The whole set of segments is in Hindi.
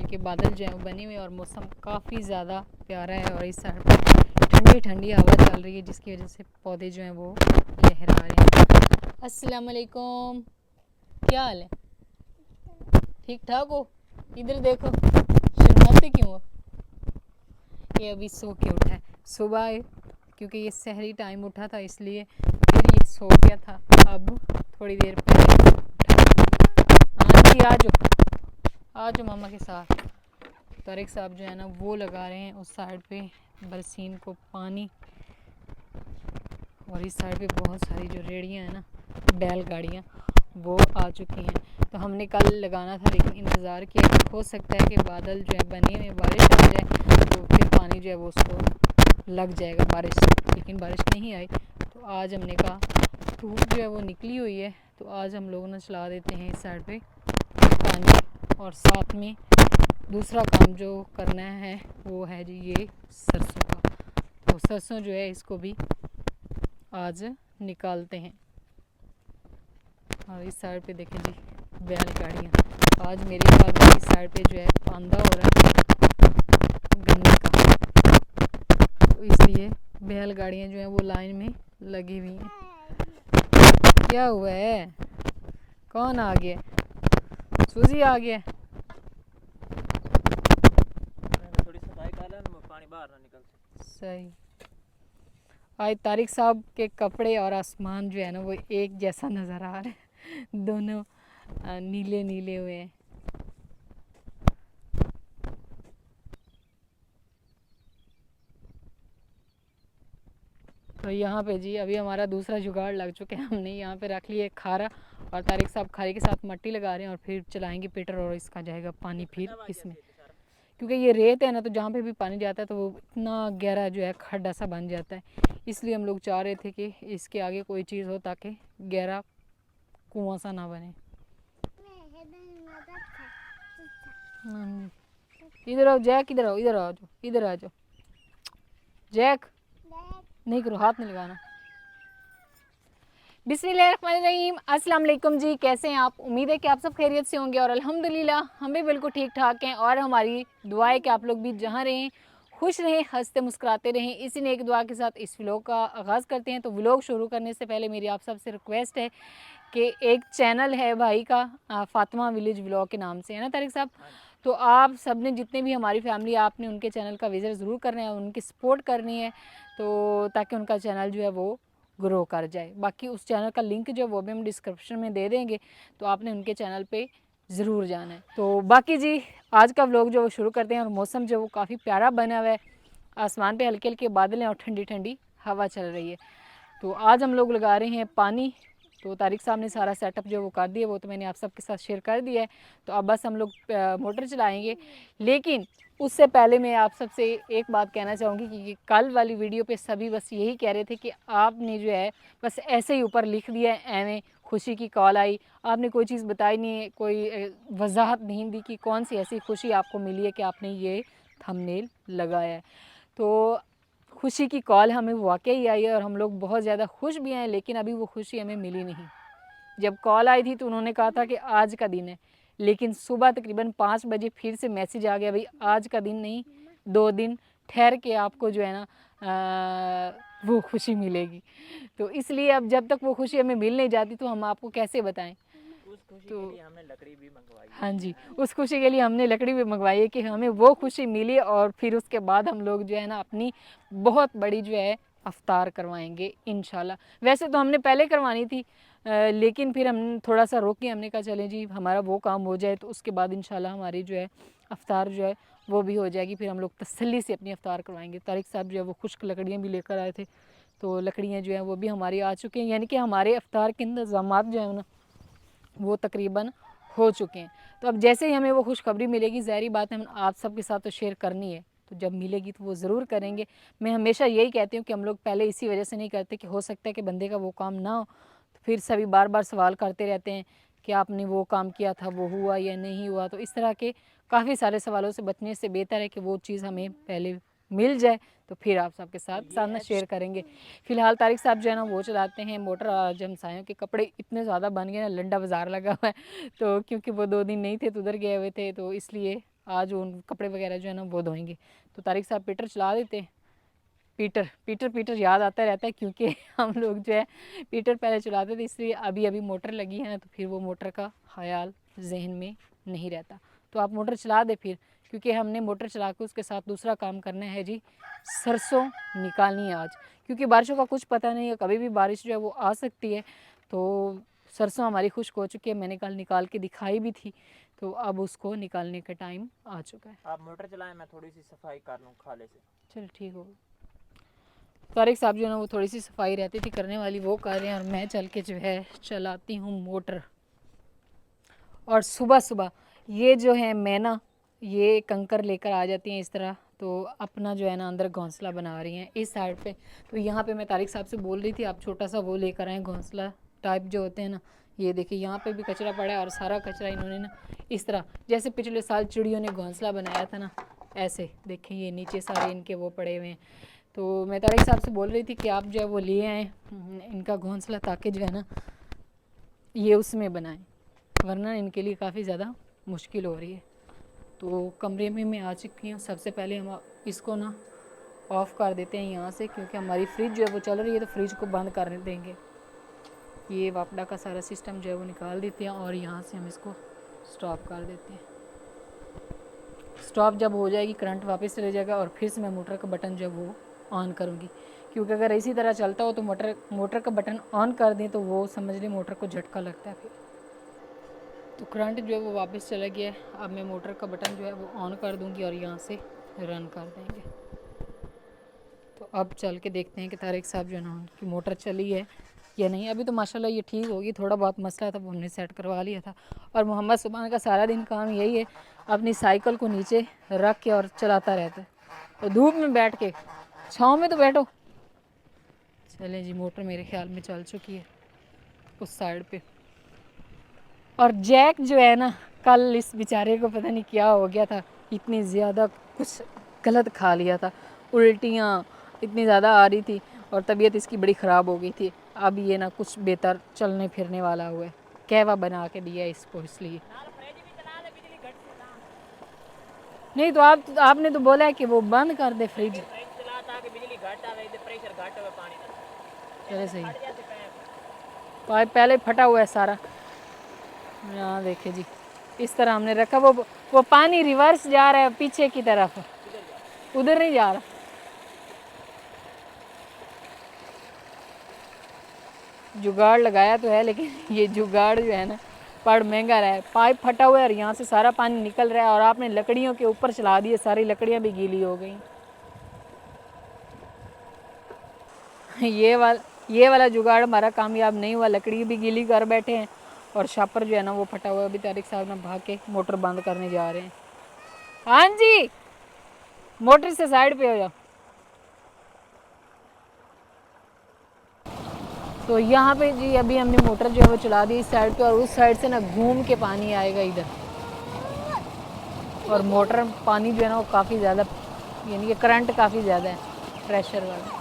कि बादल जो है वो बने हुए और मौसम काफ़ी ज़्यादा प्यारा है और इस साइड पर ठंडी ठंडी हवा चल रही है जिसकी वजह से पौधे जो हैं वो लहरा रहे हैं। अस्सलाम वालेकुम, क्या हाल है? ठीक ठाक हो? इधर देखो, शर्माते क्यों हो? ये अभी सो के उठा है। सुबह क्योंकि ये सहरी टाइम उठा था इसलिए फिर ये सो गया था। अब थोड़ी देर पहले हाँ जी, आ जाओ मामा के साथ। तारिक साहब जो है ना वो लगा रहे हैं उस साइड पे बरसीन को पानी, और इस साइड पे बहुत सारी जो रेड़ियाँ हैं ना, बैलगाड़ियाँ, वो आ चुकी हैं। तो हमने कल लगाना था लेकिन इंतज़ार किया कि हो सकता है कि बादल जो है बने हुए बारिश आ जाए तो फिर पानी जो है वो उसको लग जाएगा बारिश, लेकिन बारिश नहीं आई। तो आज हमने कहा धूप जो है वो निकली हुई है तो आज हम लोग ना चला देते हैं इस साइड पे पानी, और साथ में दूसरा काम जो करना है वो है जी ये सरसों का। तो सरसों जो है इसको भी आज निकालते हैं। और इस साइड पे देखें जी बैलगाड़ियाँ, आज मेरे ख्याल में इस साइड पे जो है पांदा हो रहा है गन्ने का, तो इसलिए बैलगाड़ियाँ जो हैं वो लाइन में लगी हुई हैं। क्या हुआ है? कौन आ गया? सूजी आ गया? थोड़ी सफाई कर लेना, पानी बाहर ना निकल सके। सही। आज तारिक साहब के कपड़े और आसमान जो है ना वो एक जैसा नज़र आ रहा है, दोनों नीले नीले हुए हैं। तो यहाँ पे जी अभी हमारा दूसरा जुगाड़ लग चुका है, हमने यहाँ पे रख लिया खारा, और तारिक साहब खारे के साथ मट्टी लगा रहे हैं और फिर चलाएंगे पीटर और इसका जाएगा पानी फिर इसमें, क्योंकि ये रेत है ना तो जहाँ पे भी पानी जाता है तो वो इतना गहरा जो है खड्डा सा बन जाता है। इसलिए हम लोग चाह रहे थे कि इसके आगे कोई चीज़ हो ताकि गहरा कुआं सा ना बने। इधर आओ जैक, इधर आओ, इधर आ जाओ, इधर आ जाओ जैक, नहीं करो, हाथ नहीं लगाना। बिस्मिल्लाहिर्रहमानिर्रहीम, अस्सलाम वालेकुम जी, कैसे हैं आप? उम्मीद है कि आप सब खैरियत से होंगे और अल्हम्दुलिल्लाह हम भी बिल्कुल ठीक ठाक हैं, और हमारी दुआ है कि आप लोग भी जहाँ रहें खुश रहें, हंसते मुस्कुराते रहें। इसी नेक दुआ के साथ इस व्लॉग का आगाज़ करते हैं। तो व्लॉग शुरू करने से पहले मेरी आप सबसे रिक्वेस्ट है कि एक चैनल है भाई का फातिमा विलेज व्लॉग के नाम से, है ना तारिक साहब? तो आप सब ने जितने भी हमारी फैमिली, आपने उनके चैनल का विज़िट ज़रूर करना है, उनकी सपोर्ट करनी है, तो ताकि उनका चैनल जो है वो ग्रो कर जाए। बाकी उस चैनल का लिंक जो है वो भी हम डिस्क्रिप्शन में दे देंगे, तो आपने उनके चैनल पे ज़रूर जाना है। तो बाकी जी आज का व्लॉग जो वो शुरू करते हैं, और मौसम जो वो काफ़ी प्यारा बना हुआ है, आसमान पे हल्के हल्के बादल हैं और ठंडी ठंडी हवा चल रही है। तो आज हम लोग लगा रहे हैं पानी। तो तारिक साहब ने सारा सेटअप जो वो कर दिया, वो तो मैंने आप सबके साथ शेयर कर दिया है। तो अब बस हम लोग मोटर चलाएंगे, लेकिन उससे पहले मैं आप सबसे एक बात कहना चाहूँगी कि कल वाली वीडियो पे सभी बस यही कह रहे थे कि आपने जो है बस ऐसे ही ऊपर लिख दिया है, एवं खुशी की कॉल आई, आपने कोई चीज़ बताई नहीं है, कोई वजाहत नहीं दी कि कौन सी ऐसी खुशी आपको मिली है कि आपने ये थंबनेल लगाया है। तो खुशी की कॉल हमें वाकई आई है और हम लोग बहुत ज़्यादा खुश भी हैं, लेकिन अभी वो खुशी हमें मिली नहीं। जब कॉल आई थी तो उन्होंने कहा था कि आज का दिन है, लेकिन सुबह तकरीबन 5 बजे फिर से मैसेज आ गया, भाई आज का दिन नहीं, 2 दिन ठहर के आपको जो है ना वो खुशी मिलेगी। तो इसलिए अब जब तक वो खुशी हमें मिल नहीं जाती तो हम आपको कैसे बताएं। उस खुशी तो के लिए हमने लकड़ी भी मंगवाई है। हाँ जी, उस खुशी के लिए हमने लकड़ी भी मंगवाई है कि हमें वो खुशी मिली, और फिर उसके बाद हम लोग जो है ना अपनी बहुत बड़ी जो है अफ्तार करवाएंगे इंशाल्लाह। वैसे तो हमने पहले करवानी थी, लेकिन फिर हम थोड़ा सा रोके, हमने कहा चलें जी हमारा वो काम हो जाए तो उसके बाद इंशाल्लाह हमारी जो है अफ्तार जो है वो भी हो जाएगी, फिर हम लोग तसल्ली से अपनी अफ्तार करवाएंगे। तारिक साहब जो है वो खुश्क लकड़ियाँ भी लेकर आए थे, तो लकड़ियाँ जो हैं वो भी हमारी आ चुकी हैं, यानी कि हमारे अफ्तार के इंतज़ामात जो है ना वो तकरीबन हो चुके हैं। तो अब जैसे ही हमें वो खुशखबरी मिलेगी, ज़ाहिर बात है हम आप सबके साथ तो शेयर करनी है, तो जब मिलेगी तो वो ज़रूर करेंगे। मैं हमेशा यही कहती हूँ कि हम लोग पहले इसी वजह से नहीं करते कि हो सकता है कि बंदे का वो काम ना हो, तो फिर सभी बार बार सवाल करते रहते हैं कि आपने वो काम किया था, वो हुआ या नहीं हुआ। तो इस तरह के काफ़ी सारे सवालों से बचने से बेहतर है कि वो चीज़ हमें पहले मिल जाए, तो फिर आप सबके साथ सामना शेयर करेंगे। फ़िलहाल तारिक साहब जो है ना वो चलाते हैं मोटर, आज हमसायों के कपड़े इतने ज़्यादा बन गए ना, लंडा बाज़ार लगा हुआ है, तो क्योंकि वो 2 दिन नहीं थे तो उधर गए हुए थे, तो इसलिए आज उन कपड़े वगैरह जो है ना वो धोएंगे। तो तारिक साहब पीटर चला देते हैं। पीटर पीटर पीटर याद आता रहता है क्योंकि हम लोग जो है पीटर पहले चलाते थे, इसलिए अभी अभी मोटर लगी है ना तो फिर वो मोटर का ख्याल जहन में नहीं रहता। तो आप मोटर चला दे फिर, क्योंकि हमने मोटर चला के उसके साथ दूसरा काम करना है जी, सरसों निकालनी है आज, क्योंकि बारिशों का कुछ पता नहीं है, कभी भी बारिश जो है वो आ सकती है। तो सरसों हमारी खुश्क हो चुकी है, मैंने कल निकाल के दिखाई भी थी, तो अब उसको निकालने का टाइम आ चुका है। आप मोटर चलाएं, मैं थोड़ी सी सफाई कर लूँ खाले से। चल ठीक हो। तारिक साहब जो है ना वो थोड़ी सी सफाई रहती थी करने वाली, वो कर रहे हैं, और मैं चल के जो है चलाती हूँ मोटर। और सुबह सुबह ये जो है मैना, ये कंकर लेकर आ जाती हैं इस तरह, तो अपना जो है ना अंदर घोंसला बना रही हैं इस साइड पे। तो यहाँ पे मैं तारिक साहब से बोल रही थी आप छोटा सा वो लेकर आएँ, घोंसला टाइप जो होते हैं ना। ये देखिए यहाँ पे भी कचरा पड़ा है, और सारा कचरा इन्होंने ना इस तरह, जैसे पिछले साल चिड़ियों ने घोंसला बनाया था ना, ऐसे देखिए ये नीचे सारे इनके वो पड़े हुए हैं। तो मैं तारिक साहब से बोल रही थी कि आप जो है वो ले आएँ इनका घोंसला, ताकि जो है ना ये उसमें बनाएं, वरना इनके लिए काफ़ी ज़्यादा मुश्किल हो रही है। तो कमरे में मैं आ चुकी हूँ। सबसे पहले हम इसको ना ऑफ़ कर देते हैं यहाँ से, क्योंकि हमारी फ्रिज जो है वो चल रही है, तो फ्रिज को बंद कर देंगे। ये वापडा का सारा सिस्टम जो है वो निकाल देते हैं, और यहाँ से हम इसको स्टॉप कर देते हैं। स्टॉप जब हो जाएगी करंट वापस चले जाएगा, और फिर से मैं मोटर का बटन जो है वो ऑन करूँगी, क्योंकि अगर इसी तरह चलता हो तो मोटर का बटन ऑन कर दें तो वो समझ लें मोटर को झटका लगता है फिर। तो करंट जो है वो वापस चला गया है। अब मैं मोटर का बटन जो है वो ऑन कर दूंगी और यहाँ से रन कर देंगे। तो अब चल के देखते हैं कि तारिक साहब जो है ना उनकी मोटर चली है या नहीं। अभी तो माशाल्लाह ये ठीक होगी, थोड़ा बहुत मसला था वो हमने सेट करवा लिया था। और मोहम्मद सुबहान का सारा दिन काम यही है, अपनी साइकिल को नीचे रख के और चलाता रहता है, और धूप में बैठ के, छाँव में तो बैठो। चलें जी, मोटर मेरे ख्याल में चल चुकी है उस साइड पे। और जैक जो है ना, कल इस बेचारे को पता नहीं क्या हो गया था, इतनी ज़्यादा कुछ गलत खा लिया था, उल्टियाँ इतनी ज़्यादा आ रही थी, और तबीयत इसकी बड़ी ख़राब हो गई थी। अब ये ना कुछ बेहतर चलने फिरने वाला हुआ है, कहवा बना के दिया इसको इसलिए। नहीं तो आपने तो बोला है कि वो बंद कर दे फ्रिज। चले सही, पाइप पहले फटा हुआ है सारा। यहाँ देखिए जी, इस तरह हमने रखा, वो पानी रिवर्स जा रहा है पीछे की तरफ, उधर नहीं जा रहा। जुगाड़ लगाया तो है, लेकिन ये जुगाड़ जो है ना बड़ा महंगा रहा है। पाइप फटा हुआ है और यहाँ से सारा पानी निकल रहा है, और आपने लकड़ियों के ऊपर चला दिए, सारी लकड़ियाँ भी गीली हो गई। ये वाला जुगाड़ हमारा कामयाब नहीं हुआ, लकड़ी भी गीली कर बैठे हैं, और शापर जो है ना वो फटा हुआ है। अभी तारिक साहब ना भाग के मोटर बंद करने जा रहे हैं। हाँ जी, मोटर से साइड पे हो जाओ। तो यहाँ पे जी अभी हमने मोटर जो है वो चला दी इस साइड पे, और उस साइड से ना घूम के पानी आएगा इधर, और मोटर पानी जो है ना वो काफ़ी ज़्यादा, यानी कि करंट काफ़ी ज़्यादा है, प्रेशर वाला।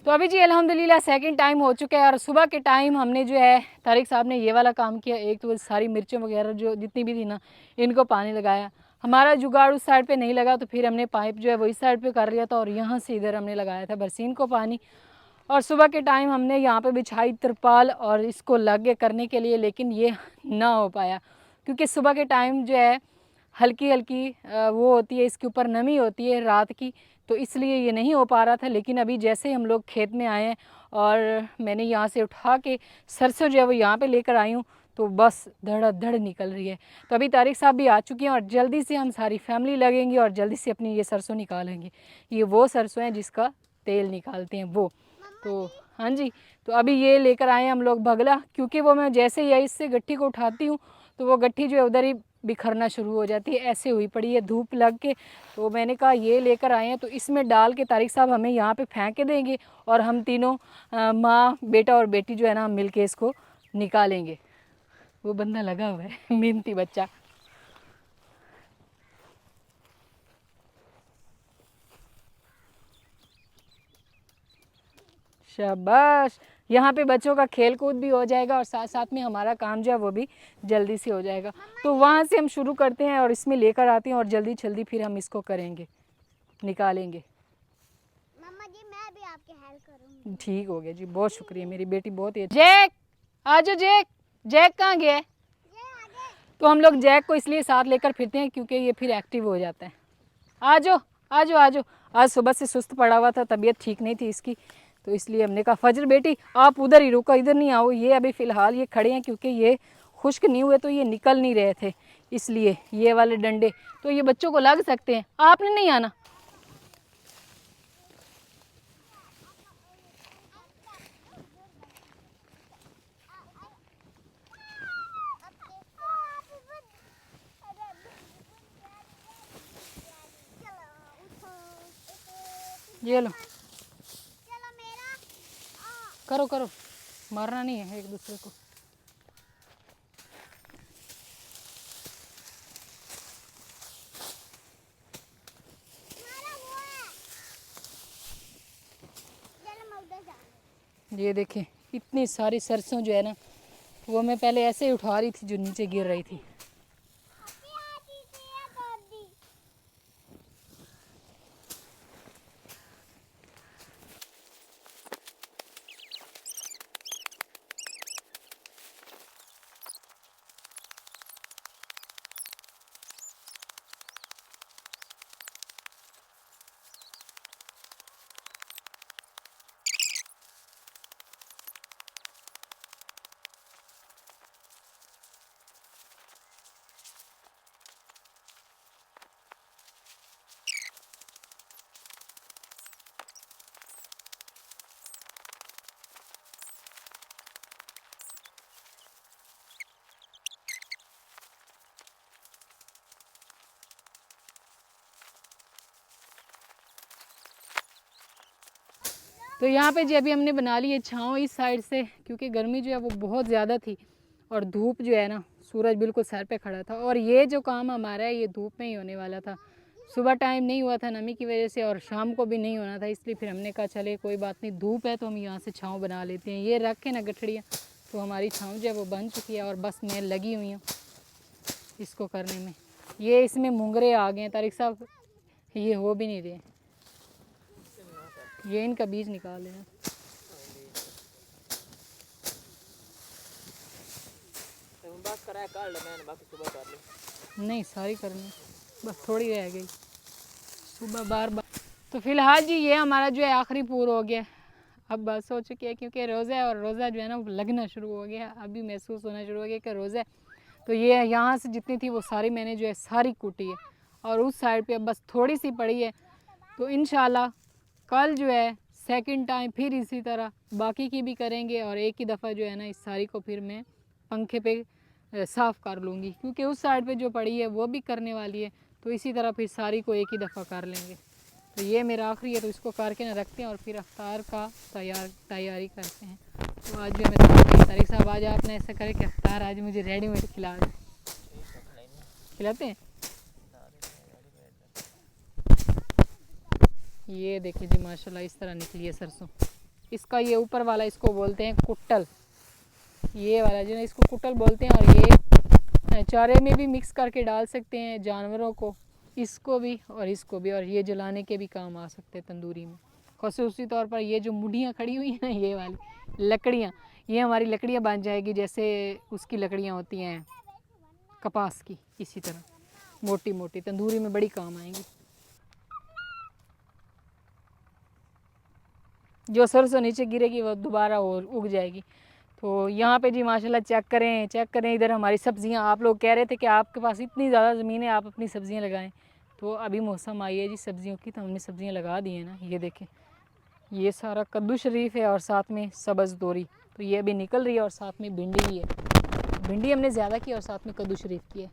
तो अभी जी अल्हम्दुलिल्लाह सेकंड टाइम हो चुका है, और सुबह के टाइम हमने जो है तारिक साहब ने ये वाला काम किया। एक तो सारी मिर्चें वगैरह जो जितनी भी थी ना, इनको पानी लगाया। हमारा जुगाड़ उस साइड पे नहीं लगा, तो फिर हमने पाइप जो है वो इस साइड पे कर लिया था, और यहाँ से इधर हमने लगाया था बरसीन को पानी। और सुबह के टाइम हमने यहाँ पे बिछाई तिरपाल और इसको लगे करने के लिए, लेकिन ये ना हो पाया, क्योंकि सुबह के टाइम जो है हल्की हल्की वो होती है, इसके ऊपर नमी होती है रात की, तो इसलिए ये नहीं हो पा रहा था। लेकिन अभी जैसे ही हम लोग खेत में आए हैं, और मैंने यहाँ से उठा के सरसों जो है वो यहाँ पे लेकर आई हूँ, तो बस धड़ निकल रही है। तो अभी तारिक साहब भी आ चुके हैं, और जल्दी से हम सारी फैमिली लगेंगे और जल्दी से अपनी ये सरसों निकालेंगे। ये वो सरसों हैं जिसका तेल निकालते हैं वो। तो हाँ जी, तो अभी ये लेकर आए हैं हम लोग बगला, क्योंकि वो मैं जैसे ही इससे गट्ठी को उठाती हूँ तो वो गट्ठी जो है उधर ही बिखरना शुरू हो जाती है। ऐसे हुई पड़ी है धूप लग के। तो मैंने कहा ये लेकर आए हैं तो इसमें डाल के तारिक साहब हमें यहाँ पे फेंक के देंगे और हम तीनों माँ बेटा और बेटी जो है ना हम मिल के इसको निकालेंगे। वो बंदा लगा हुआ है मेहनती बच्चा। शाबाश। यहाँ पे बच्चों का खेल कूद भी हो जाएगा और साथ साथ में हमारा काम जो है वो भी जल्दी से हो जाएगा। तो वहाँ से हम शुरू करते हैं और इसमें लेकर आते हैं और जल्दी जल्दी फिर हम इसको करेंगे, निकालेंगे। मम्मा जी मैं भी आपकी हेल्प करूँगी। ठीक हो गया जी, बहुत शुक्रिया, मेरी बेटी बहुत ही। जैक आजो, जैक जैक कहाँ गया है? तो हम लोग जैक को इसलिए साथ लेकर फिरते हैं क्योंकि ये फिर एक्टिव हो जाता है। आजो आजो आजो। आज सुबह से सुस्त पड़ा हुआ था, तबीयत ठीक नहीं थी इसकी, तो इसलिए हमने कहा फजर बेटी आप उधर ही रुको, इधर नहीं आओ। ये अभी फ़िलहाल ये खड़े हैं क्योंकि ये खुश्क नहीं हुए तो ये निकल नहीं रहे थे, इसलिए ये वाले डंडे तो ये बच्चों को लग सकते हैं। आपने नहीं आना। ये लो, चलो मेरा करो करो, मारना नहीं है एक दूसरे को। हमारा वो है। चलो मैं उधर जाऊँ। ये देखें इतनी सारी सरसों जो है ना वो मैं पहले ऐसे ही उठा रही थी जो नीचे गिर रही थी। तो यहाँ पे जी अभी हमने बना ली है छाँव इस साइड से, क्योंकि गर्मी जो है वो बहुत ज़्यादा थी और धूप जो है ना सूरज बिल्कुल सर पे खड़ा था। और ये जो काम हमारा है ये धूप में ही होने वाला था, सुबह टाइम नहीं हुआ था नमी की वजह से और शाम को भी नहीं होना था, इसलिए फिर हमने कहा चले कोई बात नहीं, धूप है तो हम यहाँ से छाँव बना लेते हैं। ये रख के ना गठड़ियाँ, तो हमारी छाँव जो है वो बन चुकी है और बस मैं लगी हुई हूँ इसको करने में। ये इसमें मुंगरे आ गए हैं तारिक साहब, ये हो भी नहीं रहे, ये इनका बीज निकाल लेना। बस कराया कर ले, मैंने बाकी सुबह कर ली। नहीं सारी करनी, बस थोड़ी रह गई सुबह बार बार। तो फिलहाल जी ये हमारा जो है आखिरी पूरा हो गया, अब बस हो चुकी है क्योंकि रोज़ा है और रोज़ा जो है ना लगना शुरू हो गया, अभी महसूस होना शुरू हो गया कि रोज़ा है। तो ये यहाँ से जितनी थी वो सारी मैंने जो है सारी कूटी है और उस साइड पे अब बस थोड़ी सी पड़ी है। तो इंशाल्लाह कल जो है सेकंड टाइम फिर इसी तरह बाकी की भी करेंगे और एक ही दफ़ा जो है ना इस सारी को फिर मैं पंखे पे साफ़ कर लूँगी, क्योंकि उस साइड पे जो पड़ी है वो भी करने वाली है। तो इसी तरह फिर सारी को एक ही दफ़ा कर लेंगे। तो ये मेरा आखिरी है, तो इसको करके ना रखते हैं और फिर अफ्तार का तैयारी करते हैं। तो आज जो मैं तारिक साहब आज आपने ऐसा करे कि अफ्तार आज मुझे रेडीमेड खिला दें, खिलाते हैं। ये देखिए जी माशाल्लाह इस तरह निकली है सरसों। इसका ये ऊपर वाला इसको बोलते हैं कुट्टल, ये वाला जो है इसको कुट्टल बोलते हैं। और ये चारे में भी मिक्स करके डाल सकते हैं जानवरों को, इसको भी और इसको भी, और ये जलाने के भी काम आ सकते हैं तंदूरी में। ख़ुसूसी तौर पर ये जो मुड़ियाँ खड़ी हुई हैं ना ये वाली लकड़ियाँ, ये हमारी लकड़ियाँ बन जाएगी जैसे उसकी लकड़ियाँ होती हैं कपास की, इसी तरह मोटी मोटी तंदूरी में बड़ी काम आएंगी। जो सरसों नीचे गिरेगी वो दोबारा और उग जाएगी। तो यहाँ पे जी माशाल्लाह चेक करें इधर हमारी सब्ज़ियाँ। आप लोग कह रहे थे कि आपके पास इतनी ज़्यादा ज़मीन है आप अपनी सब्ज़ियाँ लगाएं, तो अभी मौसम आई है जी सब्ज़ियों की, तो हमने सब्ज़ियाँ लगा दी हैं ना। ये देखें ये सारा कद्दू शरीफ है और साथ में सब्ज़ तोरी, तो ये अभी निकल रही है और साथ में भिंडी भी है। भिंडी हमने ज़्यादा की और साथ में कद्दू शरीफ की है।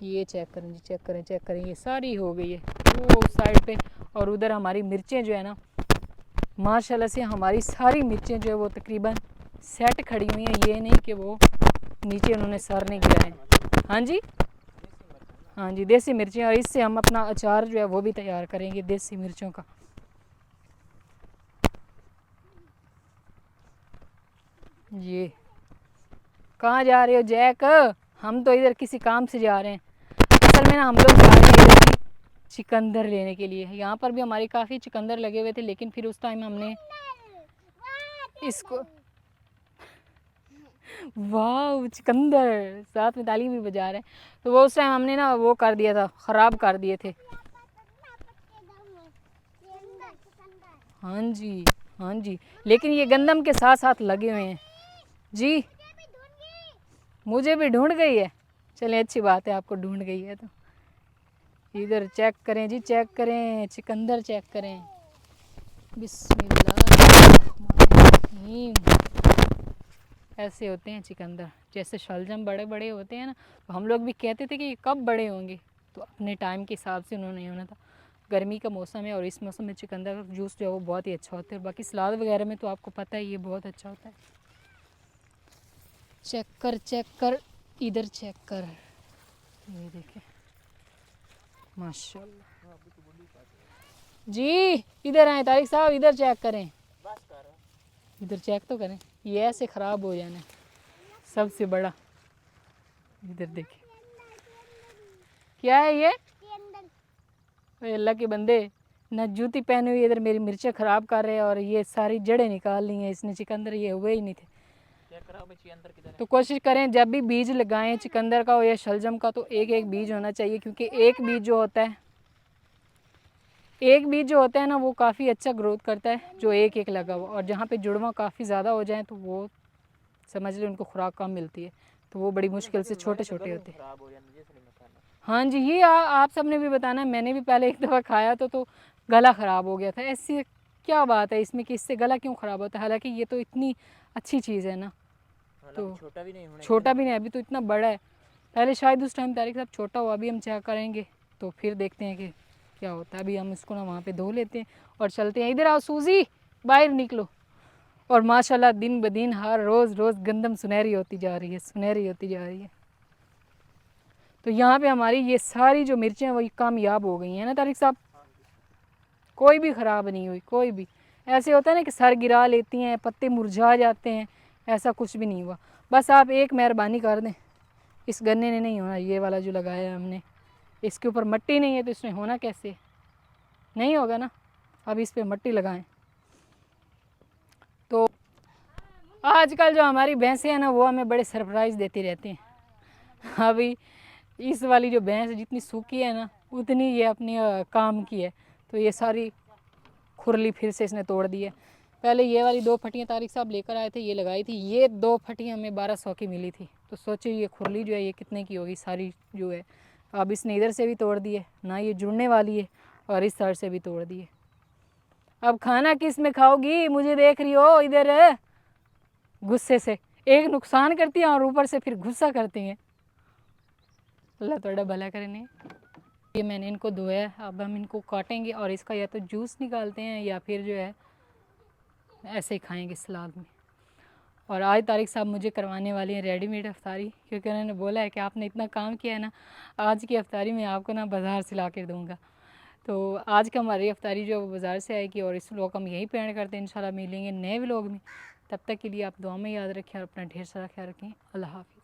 ये चेक करें जी, चेक करें, चेक करें, ये सारी हो गई है वो उस साइड पे। और उधर हमारी मिर्चें जो है ना, माशाल्लाह से हमारी सारी मिर्चें जो है वो तकरीबन सेट खड़ी हुई हैं। ये नहीं कि वो नीचे उन्होंने सर नहीं गिराए। हाँ जी, हाँ जी, देसी मिर्चें। और इससे हम अपना अचार जो है वो भी तैयार करेंगे देसी मिर्चों का। ये कहाँ जा रहे हो जैक? हम तो इधर किसी काम से जा रहे हैं। असल में ना हम लोग जा रहे हैं इधर चिकंदर लेने के लिए। यहाँ पर भी हमारे काफ़ी चिकंदर लगे हुए थे, लेकिन फिर उस टाइम हमने इसको वाह चिकंदर, साथ में ताली भी बजा रहे हैं, तो वो उस टाइम हमने ना वो कर दिया था, ख़राब कर दिए थे। हाँ जी, हाँ जी, लेकिन ये गंदम के साथ साथ लगे हुए हैं जी। मुझे भी ढूंढ गई है, चलें अच्छी बात है, आपको ढूंढ गई है। तो इधर चेक करें जी, चेक करें, चिकंदर चेक करें। बिस्मिल्लाहिर्रहमानिर्रहीम। ऐसे होते हैं चिकंदर, जैसे शलजम बड़े बड़े होते हैं ना, तो हम लोग भी कहते थे कि ये कब बड़े होंगे, तो अपने टाइम के हिसाब से उन्होंने होना था। गर्मी का मौसम है और इस मौसम में चिकंदर का जूस जो है वो बहुत ही अच्छा होता है। बाकी सलाद वगैरह में तो आपको पता है ये बहुत अच्छा होता है। चेक कर, चेक कर, इधर चेक कर, ये देखें माशाल्लाह जी। इधर आए तारिक साहब, इधर चेक करें, इधर चेक तो करें। ये ऐसे ख़राब हो जाना है सबसे बड़ा। इधर देखिए क्या है ये, अल्लाह के बंदे ना जूती पहनी हुई, इधर मेरी मिर्चें ख़राब कर रहे हैं और ये सारी जड़ें निकाल ली हैं इसने। चिकंदर ये हुए ही नहीं थे। तो कोशिश करें जब भी बीज लगाएं चिकंदर का हो या शलजम का, तो एक एक बीज होना चाहिए, क्योंकि एक बीज जो होता है, एक बीज जो होता है ना वो काफ़ी अच्छा ग्रोथ करता है, जो एक एक लगा हुआ। और जहाँ पे जुड़वा काफ़ी ज़्यादा हो जाए तो वो समझ लो उनको खुराक कम मिलती है, तो वो बड़ी मुश्किल से छोटे छोटे होते हैं। हाँ जी, ये आप सब ने भी बताना, मैंने भी पहले एक दफ़ा खाया तो गला ख़राब हो गया था। ऐसी क्या बात है इसमें कि इससे गला क्यों ख़राब होता है, हालांकि ये तो इतनी अच्छी चीज़ है ना। तो छोटा भी नहीं, अभी तो इतना बड़ा है। पहले शायद उस टाइम तारिक साहब छोटा हुआ, अभी हम चेक करेंगे तो फिर देखते हैं कि क्या होता है। अभी हम इसको ना वहाँ पे धो लेते हैं और चलते हैं। इधर आओ सूजी, बाहर निकलो। और माशाल्लाह दिन ब दिन हर रोज़ रोज़ गंदम सुनहरी होती जा रही है, सुनहरी होती जा रही है। तो यहाँ पे हमारी ये सारी जो मिर्चें हैं वही कामयाब हो गई हैं ना तारिक साहब, कोई भी ख़राब नहीं हुई, कोई भी। ऐसे होता है ना कि सर गिरा लेती हैं, पत्ते मुरझा जाते हैं, ऐसा कुछ भी नहीं हुआ। बस आप एक मेहरबानी कर दें, इस गन्ने ने नहीं होना, ये वाला जो लगाया है हमने, इसके ऊपर मट्टी नहीं है तो इसमें होना कैसे, नहीं होगा ना। अब इस पर मट्टी लगाएं। तो आजकल जो हमारी भैंसें हैं ना वो हमें बड़े सरप्राइज़ देती रहती हैं। अभी इस वाली जो भैंस जितनी सूखी है ना उतनी ये अपनी काम की है, तो ये सारी खुरली फिर से इसने तोड़ दी है। पहले ये वाली 2 फटियाँ तारिक साहब लेकर आए थे, ये लगाई थी, ये 2 फटियाँ हमें 1200 की मिली थी। तो सोचिए ये खुरली जो है ये कितने की होगी सारी जो है। अब इसने इधर से भी तोड़ दी है ना, ये जुड़ने वाली है, और इस साइड से भी तोड़ दी है। अब खाना किस में खाओगी, मुझे देख रही हो इधर गुस्से से, एक नुकसान करती हैं और ऊपर से फिर गुस्सा करती हैं। अल्लाह थोड़ा भला करने। ये मैंने इनको धोया है, अब हम इनको काटेंगे और इसका या तो जूस निकालते हैं या फिर जो है ऐसे ही खाएंगे सलाद में। और आज तारिक साहब मुझे करवाने वाले हैं रेडीमेड अफ्तारी, क्योंकि उन्होंने बोला है कि आपने इतना काम किया है ना, आज की अफ्तारी मैं आपको ना बाज़ार से ला कर दूँगा। तो आज का हमारी अफ्तारी जो है वो बाज़ार से आएगी और इस व्लॉग हम यहीं पे एंड करते हैं। इंशाल्लाह मिलेंगे नए व्लॉग में, तब तक के लिए आप दुआ में याद रखें और अपना ढेर सारा ख्याल रखें। अल्लाह हाफ़िज़।